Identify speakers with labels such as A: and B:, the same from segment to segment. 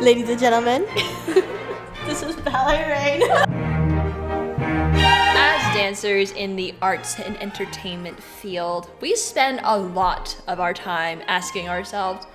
A: Ladies and gentlemen, this is Ballet Rain.
B: As dancers in the arts and entertainment field, we spend a lot of our time asking ourselves,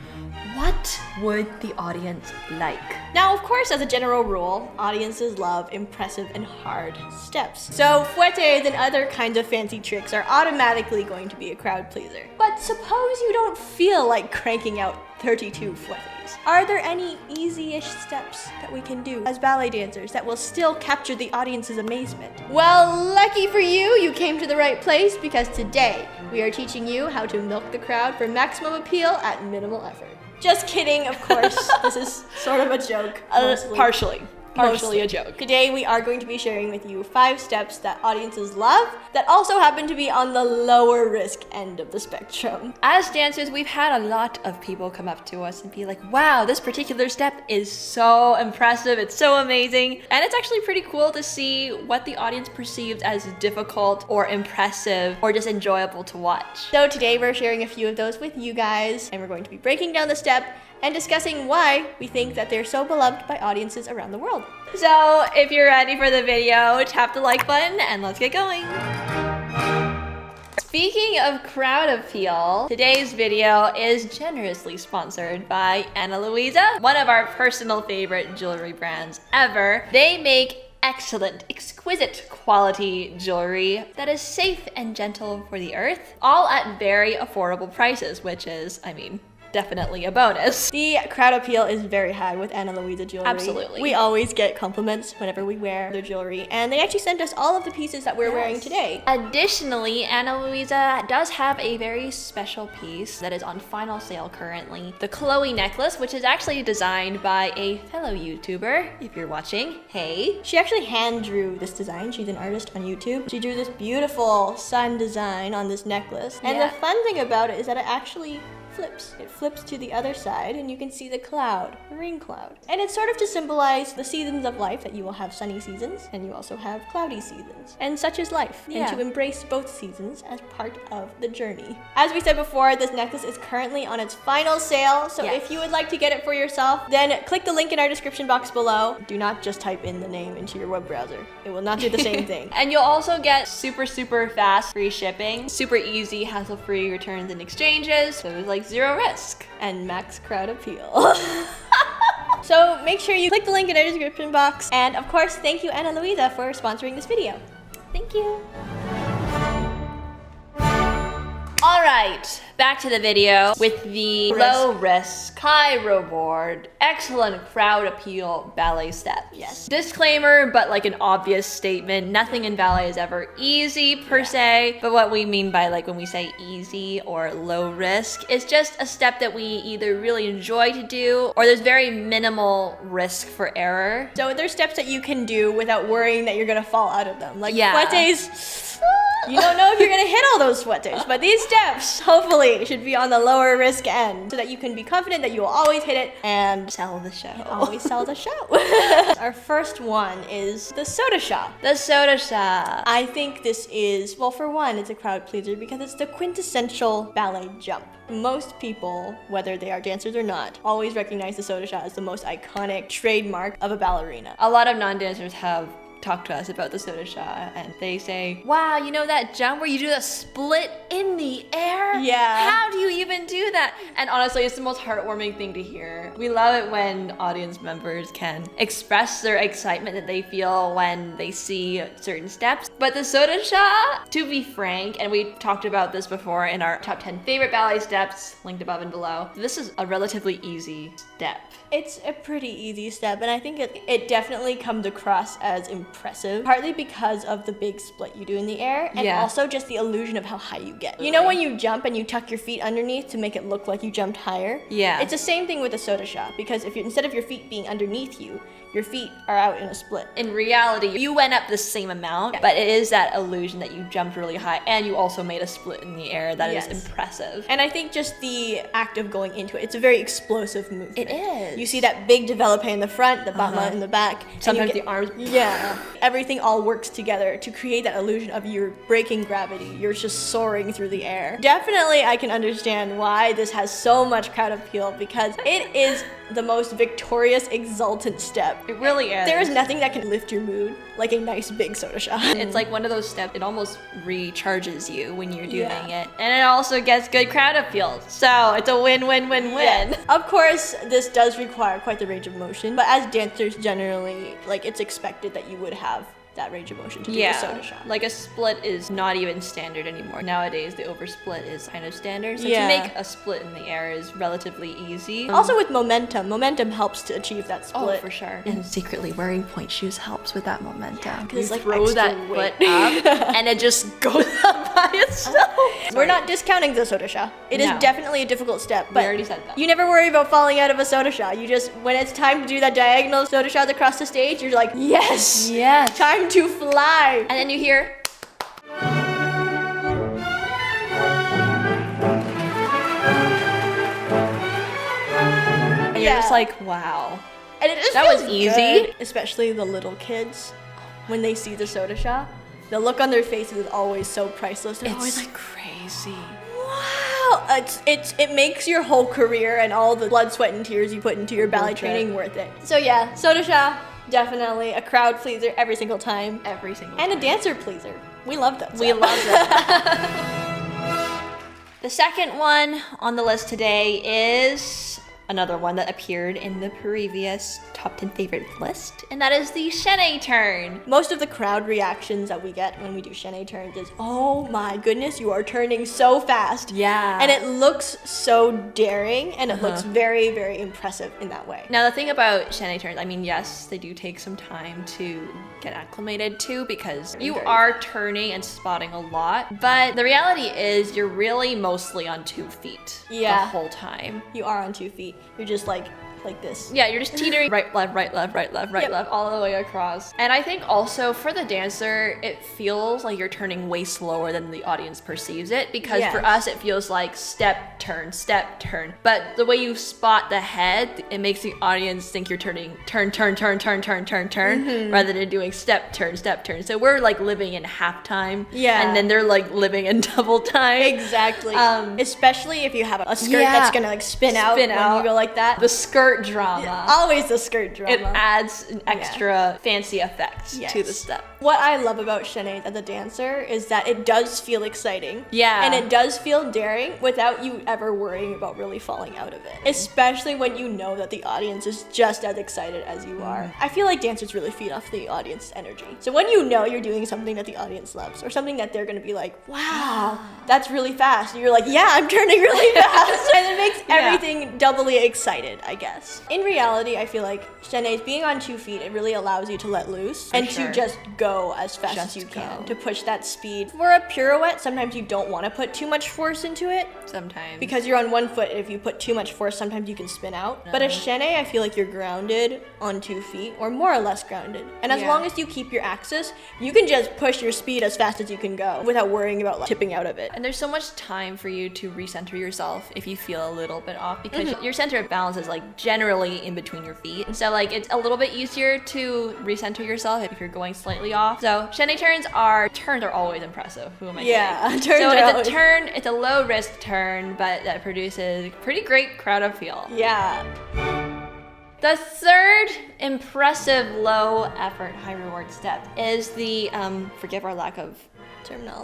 B: what would the audience like?
A: Now, of course, as a general rule, audiences love impressive and hard steps. So fouettes and other kinds of fancy tricks are automatically going to be a crowd pleaser. But suppose you don't feel like cranking out 32 fouettes. Are there any easy-ish steps that we can do as ballet dancers that will still capture the audience's amazement? Well, lucky for you, you came to the right place, because today we are teaching you how to milk the crowd for maximum appeal at minimal effort. Just kidding, of course. This is sort of a joke.
B: Partially a joke.
A: Today we are going to be sharing with you 5 steps that audiences love that also happen to be on the lower risk end of the spectrum.
B: As dancers, we've had a lot of people come up to us and be like, wow, this particular step is so impressive, it's so amazing. And it's actually pretty cool to see what the audience perceives as difficult or impressive or just enjoyable to watch.
A: So today we're sharing a few of those with you guys, and we're going to be breaking down the step and discussing why we think that they're so beloved by audiences around the world.
B: So if you're ready for the video, tap the like button and let's get going. Speaking of crowd appeal, today's video is generously sponsored by Ana Luisa, one of our personal favorite jewelry brands ever. They make excellent, exquisite quality jewelry that is safe and gentle for the earth, all at very affordable prices, which is, I mean, definitely a bonus.
A: The crowd appeal is very high with Ana Luisa jewelry.
B: Absolutely.
A: We always get compliments whenever we wear their jewelry, and they actually sent us all of the pieces that we're wearing today.
B: Additionally, Ana Luisa does have a very special piece that is on final sale currently. The Chloe necklace, which is actually designed by a fellow YouTuber, if you're watching, hey.
A: She actually hand drew this design. She's an artist on YouTube. She drew this beautiful sun design on this necklace. And the fun thing about it is that it actually flips. It flips to the other side and you can see the cloud, the rain cloud. And it's sort of to symbolize the seasons of life, that you will have sunny seasons and you also have cloudy seasons. And such is life. And to embrace both seasons as part of the journey. As we said before, this necklace is currently on its final sale. So if you would like to get it for yourself, then click the link in our description box below. Do not just type in the name into your web browser. It will not do the same thing.
B: And you'll also get super fast free shipping, super easy hassle-free returns and exchanges. So it's like zero risk
A: and max crowd appeal. So make sure you click the link in our description box. And of course, thank you Ana Luisa for sponsoring this video.
B: Thank you. All right, back to the video with the low risk, high reward, excellent crowd appeal ballet step.
A: Yes.
B: Disclaimer, but like an obvious statement, nothing in ballet is ever easy per se, but what we mean by like when we say easy or low risk is just a step that we either really enjoy to do or there's very minimal risk for error.
A: So there's steps that you can do without worrying that you're gonna fall out of them. Like fouettes, you don't know if you're gonna hit all those fouettes, but these steps hopefully should be on the lower risk end so that you can be confident that you will always hit it and
B: sell the show.
A: Always sell the show. Our first one is the soda shot.
B: The soda shot.
A: I think this is, well, for one, it's a crowd pleaser because it's the quintessential ballet jump. Most people, whether they are dancers or not, always recognize the soda shot as the most iconic trademark of a ballerina.
B: A lot of non-dancers have talked to us about the soda shot and they say, wow, you know that jump where you do the split in the air?
A: Yeah.
B: How do you even do that? And honestly, it's the most heartwarming thing to hear. We love it when audience members can express their excitement that they feel when they see certain steps. But the soda shot, to be frank, and we talked about this before in our top 10 favorite ballet steps, linked above and below, this is a relatively easy step.
A: It's a pretty easy step, and I think it definitely comes across as impressive, partly because of the big split you do in the air, and also just the illusion of how high you get. You know when you jump and you tuck your feet underneath to make it look like you jumped higher?
B: Yeah.
A: It's the same thing with a soda shot, because if instead of your feet being underneath you, your feet are out in a split.
B: In reality, you went up the same amount, but it is that illusion that you jumped really high and you also made a split in the air that is impressive.
A: And I think just the act of going into it, it's a very explosive movement.
B: It is.
A: You see that big develope in the front, the bama in the back.
B: Sometimes the arms.
A: Yeah. Everything all works together to create that illusion of you're breaking gravity. You're just soaring through the air. Definitely I can understand why this has so much crowd appeal, because it is the most victorious, exultant step.
B: It really is.
A: There is nothing that can lift your mood like a nice big soda shot.
B: It's like one of those steps, it almost recharges you when you're doing it. And it also gets good crowd appeal. So it's a win-win-win-win.
A: Yes. Of course, this does require quite the range of motion, but as dancers generally, like it's expected that you would have that range of motion to do the soda shot.
B: Like a split is not even standard anymore. Nowadays, the over split is kind of standard. So to make a split in the air is relatively easy.
A: Also with momentum. Momentum helps to achieve that split.
B: Oh, for sure. And secretly wearing point shoes helps with that momentum.
A: Because it's like
B: throw that foot up and it just goes up by itself.
A: We're not discounting the soda shot. It is definitely a difficult step. But
B: we already said that.
A: You never worry about falling out of a soda shot. You just, when it's time to do that diagonal soda shot across the stage, you're like, yes!
B: Yes!
A: Time to fly!
B: And then you hear... And you're just like, wow.
A: And it just
B: that
A: feels
B: was easy.
A: Good, especially the little kids, when they see the soda shot. The look on their faces is always so priceless. They're always like,
B: crazy.
A: Wow! It makes your whole career and all the blood, sweat, and tears you put into your ballet training worth it. So yeah, soda shot, definitely a crowd pleaser every single time.
B: Every single
A: time.
B: And
A: a dancer pleaser. We love that.
B: We love that. The second one on the list today is another one that appeared in the previous top 10 favorite list, and that is the chaîné turn.
A: Most of the crowd reactions that we get when we do chaîné turns is, oh my goodness, you are turning so fast.
B: Yeah.
A: And it looks so daring, and it looks very, very impressive in that way.
B: Now the thing about chaîné turns, I mean, yes, they do take some time to get acclimated to because you are turning and spotting a lot, but the reality is you're really mostly on 2 feet the whole time.
A: You are on 2 feet. You're just like this.
B: Yeah, you're just teetering right, left, right, left, right, left, right, left, all the way across. And I think also for the dancer, it feels like you're turning way slower than the audience perceives it, because for us, it feels like step, turn, step, turn. But the way you spot the head, it makes the audience think you're turning turn, turn, turn, turn, turn, turn, turn, rather than doing step, turn, step, turn. So we're like living in half time. Yeah. And then they're like living in double time.
A: Exactly. Especially if you have a skirt that's gonna like spin out when you go like that.
B: The skirt drama.
A: Yeah, always the skirt drama.
B: It adds an extra fancy effect to the step.
A: What I love about chaîné as a dancer is that it does feel exciting.
B: Yeah.
A: And it does feel daring without you ever worrying about really falling out of it. Especially when you know that the audience is just as excited as you are. I feel like dancers really feed off the audience's energy. So when you know you're doing something that the audience loves, or something that they're gonna be like, wow, that's really fast. And you're like, yeah, I'm turning really fast. And it makes everything doubly excited, I guess. In reality, I feel like chaîné, being on 2 feet, it really allows you to let loose and to just go as fast as you can, to push that speed. For a pirouette, sometimes you don't want to put too much force into it.
B: Sometimes.
A: Because you're on 1 foot, if you put too much force, sometimes you can spin out. But a chaîné, I feel like you're grounded on 2 feet, or more or less grounded. And as long as you keep your axis, you can just push your speed as fast as you can go without worrying about like, tipping out of it.
B: And there's so much time for you to recenter yourself if you feel a little bit off, because your center of balance is like generally in between your feet. And so like it's a little bit easier to recenter yourself if you're going slightly off. So chaîné turns are always impressive. Who am I saying?
A: Turns
B: so it's a turn, it's a low risk turn, but that produces pretty great crowd appeal.
A: Yeah.
B: The third impressive low effort, high reward step is the, forgive our lack of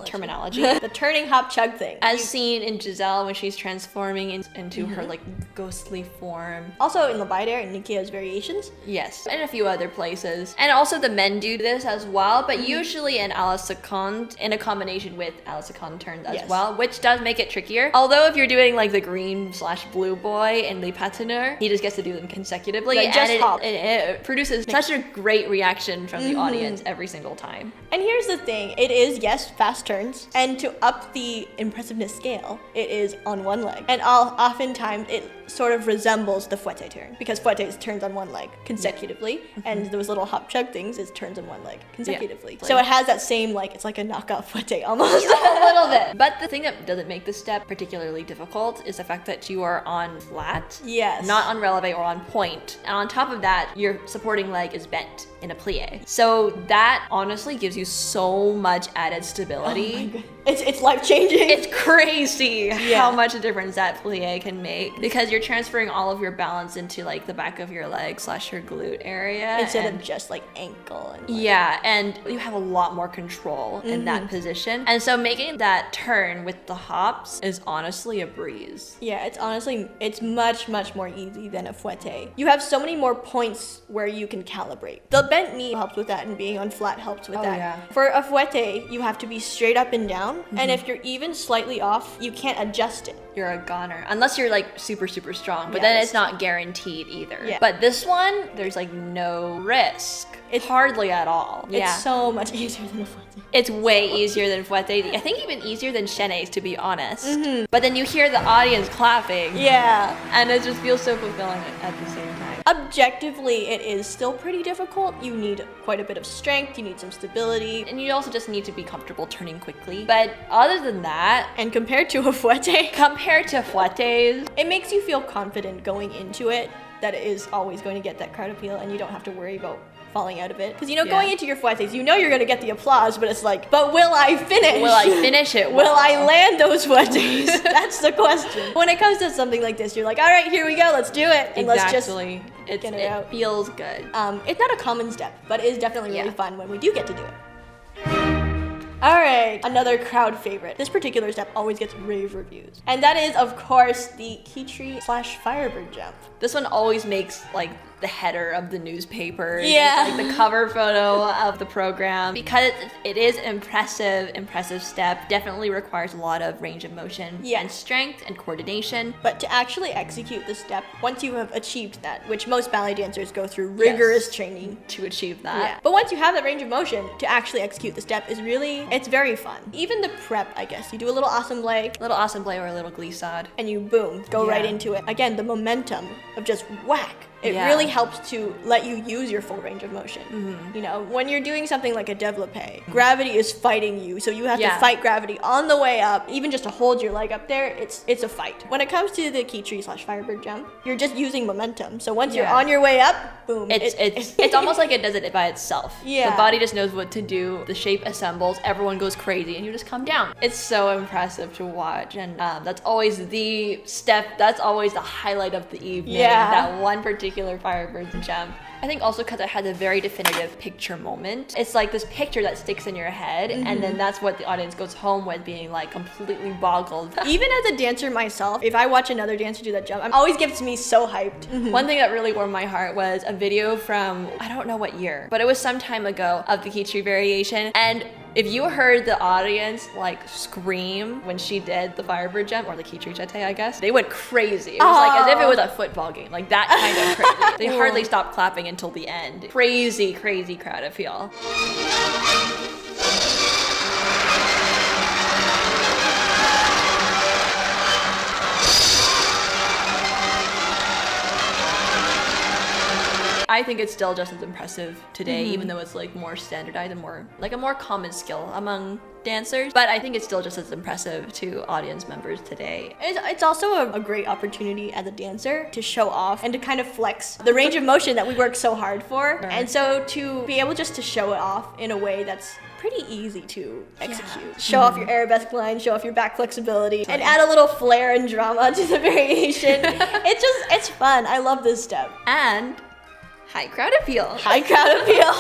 B: terminology.
A: The turning hop chug thing.
B: As seen in Giselle when she's transforming into her like ghostly form.
A: Also in the Ballet and Nikia's variations.
B: Yes, and a few other places. And also the men do this as well, but usually in à la seconde, in a combination with à la seconde turns as well, which does make it trickier. Although if you're doing like the green/blue boy and Le Patineur, he just gets to do them consecutively.
A: Like just hop.
B: It produces such a great reaction from the audience every single time.
A: And here's the thing, it is, yes, fast turns, and to up the impressiveness scale, it is on 1 leg. And oftentimes it sort of resembles the fouette turn, because fouette turns on 1 leg consecutively, and those little hop chug things is turns on 1 leg consecutively. So it has that same, like, it's like a knockoff fouette almost.
B: A little bit. But the thing that doesn't make this step particularly difficult is the fact that you are on flat, not on releve or on point. And on top of that, your supporting leg is bent in a plie. So that honestly gives you so much added added stability.
A: It's life-changing.
B: It's crazy how much a difference that plie can make, because you're transferring all of your balance into like the back of your leg / your glute area
A: instead of just like ankle. And
B: and you have a lot more control in that position. And so making that turn with the hops is honestly a breeze.
A: Yeah, it's much more easy than a fouette. You have so many more points where you can calibrate. The bent knee helps with that, and being on flat helps with that.
B: Yeah.
A: For a fouette, you have to be straight up and down, and if you're even slightly off, you can't adjust it.
B: You're a goner. Unless you're like super strong, but then it's not guaranteed either.
A: Yeah.
B: But this one, there's like no risk. It's hardly at all.
A: It's so much easier than a fouette.
B: It's way easier than fouette. I think even easier than chaîné, to be honest. But then you hear the audience clapping.
A: Yeah.
B: And it just feels so fulfilling at the same time.
A: Objectively, it is still pretty difficult. You need quite a bit of strength, you need some stability.
B: And you also just need to be comfortable turning quickly. But other than that,
A: And compared to a fouette,
B: compared to fouettes,
A: it makes you feel confident going into it that it is always going to get that crowd appeal, and you don't have to worry about falling out of it. Because going into your fouettes, you're going to get the applause, but it's like, but will I finish?
B: will I finish it?
A: Will I land those fouettes? That's the question. When it comes to something like this, you're like, all right, here we go, let's do it. And let's just get it out.
B: It feels good.
A: It's not a common step, but it is definitely really fun when we do get to do it. All right, another crowd favorite. This particular step always gets rave reviews. And that is, of course, the key tree / firebird jump.
B: This one always makes like the header of the newspaper.
A: Yeah.
B: It's like the cover photo of the program. Because it is impressive step. Definitely requires a lot of range of motion and strength and coordination.
A: But to actually execute the step, once you have achieved that, which most ballet dancers go through rigorous training
B: to achieve that.
A: Yeah. But once you have that range of motion, to actually execute the step is it's very fun. Even the prep, I guess. You do a little assemblée.
B: Little assemblée or a little glissade.
A: And you boom, go right into it. Again, the momentum of just whack. It really helps to let you use your full range of motion. You know, when you're doing something like a développé, gravity is fighting you, so you have to fight gravity on the way up. Even just to hold your leg up there, it's a fight. When it comes to the key tree / firebird jump, you're just using momentum. So once you're on your way up, boom.
B: It's almost like it does it by itself.
A: Yeah.
B: The body just knows what to do. The shape assembles. Everyone goes crazy, and you just come down. It's so impressive to watch, and that's always the step. That's always the highlight of the evening. That one particular firebird jump. I think also because it has a very definitive picture moment. It's like this picture that sticks in your head, and then that's what the audience goes home with, being like completely boggled.
A: Even as a dancer myself, if I watch another dancer do that jump, it always gets me so hyped.
B: One thing that really warmed my heart was a video from, I don't know what year, but it was some time ago, of the key tree variation. And if you heard the audience like scream when she did the firebird jump, or the key tree jeté, I guess, they went crazy. It was like as if it was a football game, like that kind of crazy. They hardly stopped clapping until the end. Crazy crowd appeal. I think it's still just as impressive today, even though it's like more standardized and more like a more common skill among dancers. But I think it's still just as impressive to audience members today.
A: It's also a great opportunity as a dancer to show off and to kind of flex the range of motion that we work so hard for. And so to be able just to show it off in a way that's pretty easy to execute. Show off your arabesque line, show off your back flexibility, and add a little flair and drama to the variation. It's fun. I love this step.
B: And high crowd appeal.
A: High crowd appeal.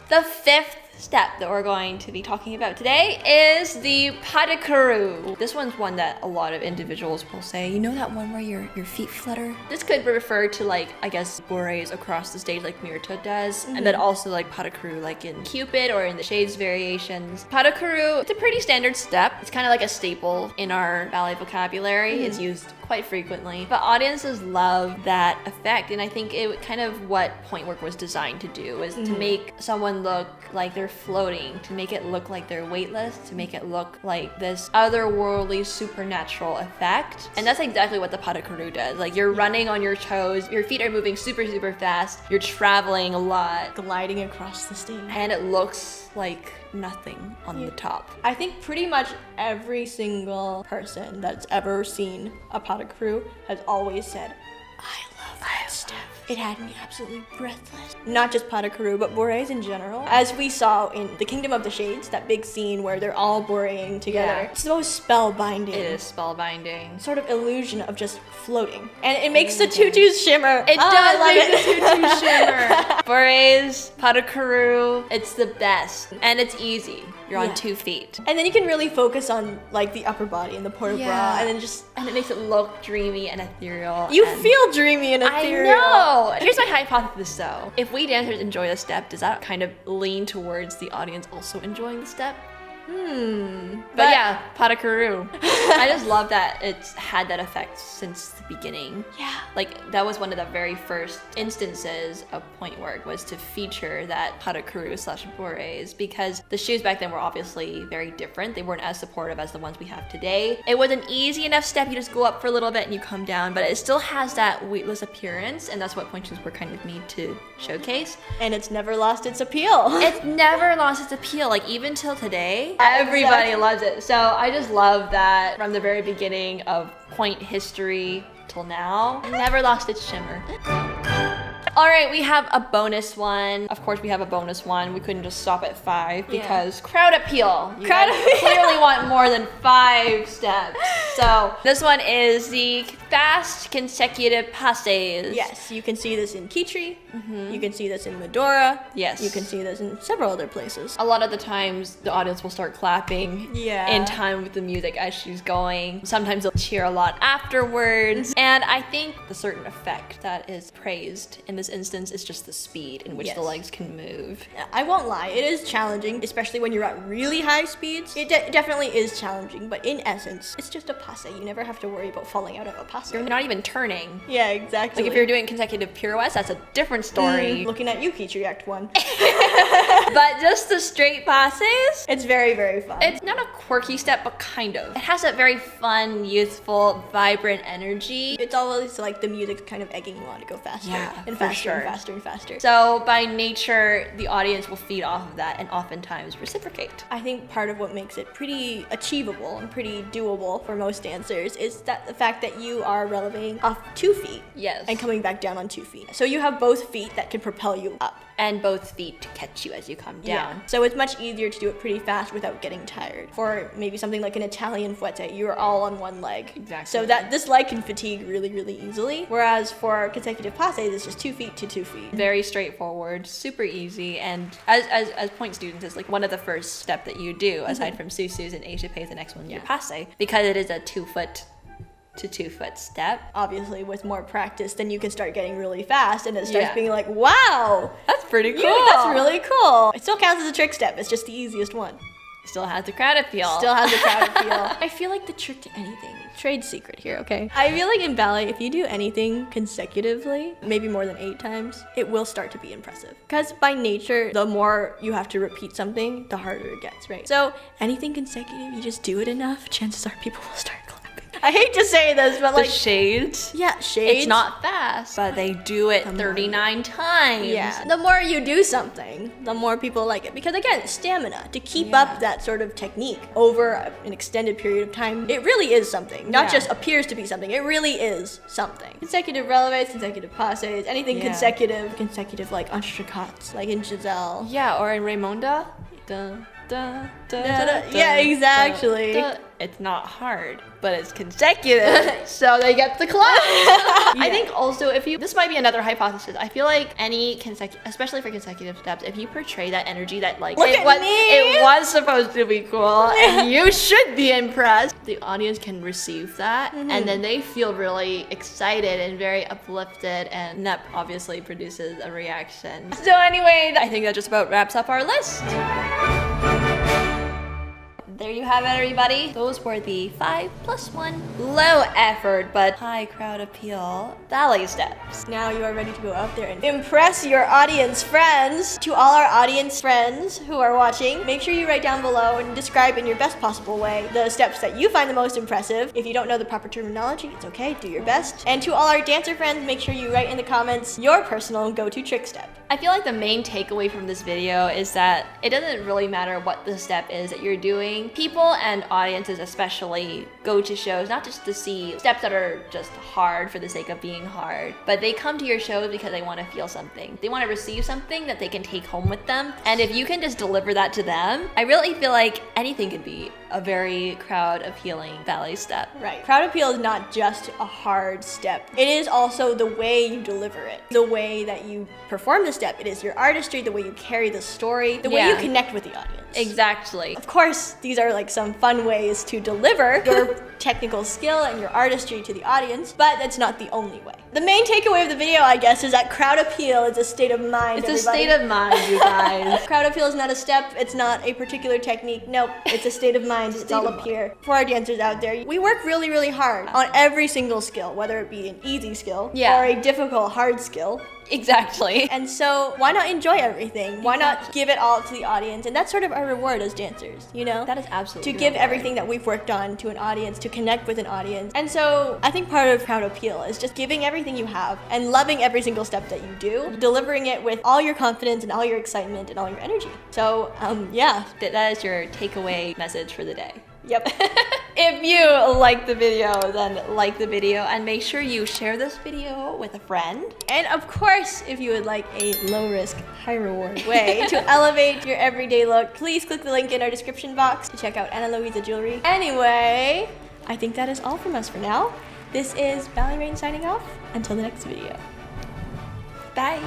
B: The fifth step that we're going to be talking about today is the pas de courroux. This one's one that a lot of individuals will say, you know that one where your feet flutter? This could refer to like, I guess, bourrées across the stage like Myrto does, and then also like pas de courroux like in Cupid or in the Shades variations. Pas de courroux, it's a pretty standard step. It's kind of like a staple in our ballet vocabulary. It's used quite frequently, but audiences love that effect, and I think it kind of what point work was designed to do is to make someone look like they're floating, to make it look like they're weightless, to make it look like this otherworldly supernatural effect. And that's exactly what the pas de courroux does. Like, you're running on your toes, your feet are moving super fast, you're traveling a lot,
A: gliding across the stage,
B: and it looks like nothing on the top.
A: I think pretty much every single person that's ever seen a pas de courroux has always said, I love that step. It had me absolutely breathless. Not just pas de courroux, but bourrées in general. As we saw in The Kingdom of the Shades, that big scene where they're all bourréing together.
B: Yeah.
A: It's so spellbinding.
B: It is spellbinding.
A: Sort of illusion of just floating. And it makes the tutus shimmer.
B: It does make the tutu
A: it.
B: shimmer. Bourrées, pas de courroux, it's the best. And it's easy. You're on 2 feet.
A: And then you can really focus on like the upper body and the port de bras, and then just
B: and it makes it look dreamy and ethereal.
A: You
B: and
A: feel dreamy and ethereal.
B: I know. Here's my hypothesis though. If we dancers enjoy the step, does that kind of lean towards the audience also enjoying the step? But yeah, pas de courroux. I just love that it's had that effect since the beginning.
A: Yeah.
B: Like that was one of the very first instances of point work was to feature that pas de courroux / bourrées because the shoes back then were obviously very different. They weren't as supportive as the ones we have today. It was an easy enough step. You just go up for a little bit and you come down, but it still has that weightless appearance, and that's what point shoes were kind of made to showcase.
A: And it's never lost its appeal.
B: It's never lost its appeal. Like even till today, everybody loves it. So I just love that from the very beginning of point history till now, it never lost its shimmer. All right, we have a bonus one. Of course, we have a bonus one. We couldn't just stop at 5 because crowd appeal. You guys clearly want more than 5 steps. So this one is the fast consecutive passes.
A: Yes, you can see this in Kitri. You can see this in Medora.
B: Yes.
A: You can see this in several other places.
B: A lot of the times, the audience will start clapping in time with the music as she's going. Sometimes they'll cheer a lot afterwards. And I think the certain effect that is praised in this instance is just the speed in which the legs can move.
A: I won't lie, it is challenging, especially when you're at really high speeds. It definitely is challenging, but in essence, it's just a passe. You never have to worry about falling out of a passe.
B: You're not even turning.
A: Yeah, exactly.
B: Like if you're doing consecutive pirouettes, that's a different story.
A: Looking at you, Kitri Act 1.
B: But just the straight passes,
A: it's very, very fun.
B: It's not a quirky step, but kind of. It has that very fun, youthful, vibrant energy.
A: It's always like the music's kind of egging you on to go faster and faster and faster and faster.
B: So by nature, the audience will feed off of that and oftentimes reciprocate.
A: I think part of what makes it pretty achievable and pretty doable for most dancers is that the fact that you are relevating off 2 feet and coming back down on 2 feet. So you have both feet that can propel you up.
B: And both feet to catch you as you come down.
A: Yeah. So it's much easier to do it pretty fast without getting tired. For maybe something like an Italian fouette, you are all on one leg.
B: Exactly.
A: So that this leg can fatigue really, really easily. Whereas for consecutive passes, it's just 2 feet to 2 feet.
B: Very straightforward, super easy, and as point students, it's like one of the first step that you do, aside from Susus and Échappé, the next one your passe, because it is a 2 foot to 2 foot step.
A: Obviously, with more practice, then you can start getting really fast, and it starts being like, wow,
B: that's pretty cool.
A: That's really cool. It still counts as a trick step. It's just the easiest one.
B: Still has the crowd appeal.
A: Still has the crowd appeal. I feel like the trick to anything, trade secret here, okay? I feel like in ballet, if you do anything consecutively, maybe more than 8 times, it will start to be impressive. Because by nature, the more you have to repeat something, the harder it gets, right? So anything consecutive, you just do it enough, chances are people will start clapping. I hate to say this, but like...
B: The shades?
A: Yeah, shades.
B: It's not fast, but they do it 39 times.
A: Yeah. The more you do something, the more people like it. Because again, stamina. To keep up that sort of technique over an extended period of time, it really is something. Not just appears to be something. It really is something. Consecutive releves, consecutive passes, anything consecutive like entrecots, like in Giselle.
B: Yeah, or in Raymonda.
A: Yeah, exactly.
B: It's not hard, but it's consecutive, so they get the clap. I think also this might be another hypothesis. I feel like any especially for consecutive steps, if you portray that energy that like it was supposed to be cool and you should be impressed, the audience can receive that and then they feel really excited and very uplifted, and that obviously produces a reaction. So anyway, I think that just about wraps up our list. There you have it, everybody. Those were the 5+1 low effort but high crowd appeal ballet steps.
A: Now you are ready to go out there and impress your audience friends. To all our audience friends who are watching, make sure you write down below and describe in your best possible way the steps that you find the most impressive. If you don't know the proper terminology, it's okay, do your best. And to all our dancer friends, make sure you write in the comments your personal go-to trick step.
B: I feel like the main takeaway from this video is that it doesn't really matter what the step is that you're doing. People and audiences especially go to shows not just to see steps that are just hard for the sake of being hard, but they come to your shows because they want to feel something. They want to receive something that they can take home with them. And if you can just deliver that to them, I really feel like anything could be a very crowd appealing ballet step.
A: Right. Crowd appeal is not just a hard step. It is also the way you deliver it, the way that you perform the step. It is your artistry, the way you carry the story, the way you connect with the audience.
B: Exactly.
A: Of course, these are like some fun ways to deliver your technical skill and your artistry to the audience, but that's not the only way. The main takeaway of the video, I guess, is that crowd appeal is a state of mind.
B: It's a state of mind, you guys.
A: Crowd appeal is not a step. It's not a particular technique. Nope. It's a state of mind. It's all up here. For our dancers out there, we work really, really hard on every single skill, whether it be an easy skill or a difficult, hard skill.
B: Exactly.
A: And so why not enjoy everything? Why not give it all to the audience? And that's sort of our reward as dancers, you know?
B: That is absolutely
A: to give everything that we've worked on to an audience, to connect with an audience. And so I think part of crowd appeal is just giving everything you have and loving every single step that you do, delivering it with all your confidence and all your excitement and all your energy. So yeah.
B: That is your takeaway message for the day.
A: Yep.
B: If you like the video, then like the video and make sure you share this video with a friend.
A: And of course, if you would like a low risk, high reward way to elevate your everyday look, please click the link in our description box to check out Ana Luisa Jewelry. Anyway, I think that is all from us for now. This is Ballet Rain signing off. Until the next video.
B: Bye.